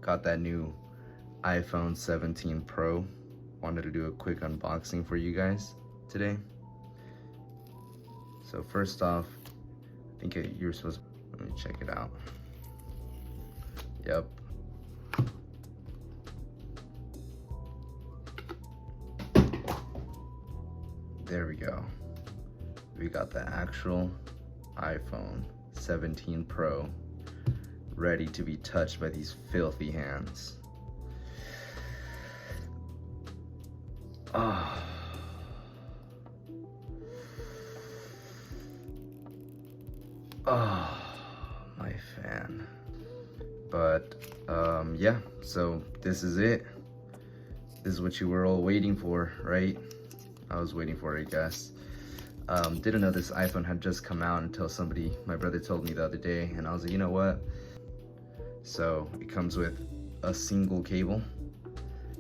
got that new iPhone 17 Pro. Wanted to do a quick unboxing for you guys today. So first off, I think you're supposed to, let me check it out. Yep. There we go. We got the actual iPhone 17 Pro ready to be touched by these filthy hands. Oh. Oh, my fan. But yeah, so this is it. This is what you were all waiting for, right? I was waiting for it, I guess. Didn't know this iPhone had just come out until my brother told me the other day, and I was like, you know what? So it comes with a single cable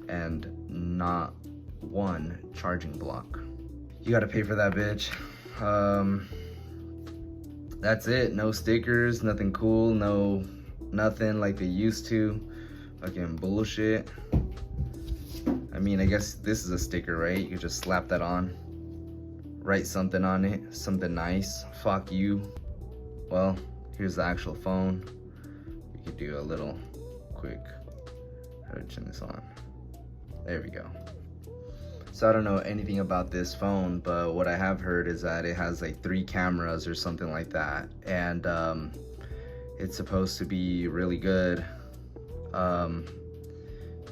and not one charging block. You gotta pay for that bitch. That's it. No stickers, nothing cool, nothing like they used to. Fucking bullshit. I mean, I guess this is a sticker, right? You just slap that on, write something on it, something nice. Fuck you. Well, here's the actual phone. We could do a little quick, how to turn this on? There we go. So I don't know anything about this phone, but what I have heard is that it has like 3 cameras or something like that. And it's supposed to be really good.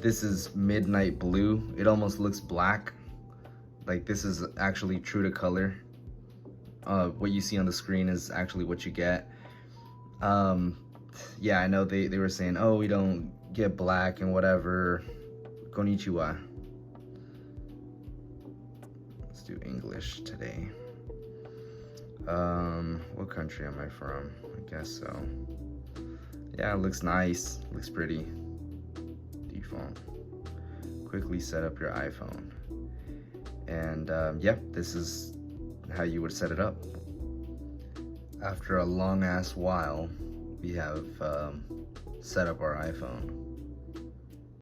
This is midnight blue. It almost looks black. Like this is actually true to color. What you see on the screen is actually what you get. Yeah, I know they were saying, oh, we don't get black and whatever. Konnichiwa. Let's do English today. What country am I from? I guess so. Yeah, it looks nice. Looks pretty. Default. Quickly set up your iPhone. And yeah, this is how you would set it up. After a long ass while, we have set up our iPhone.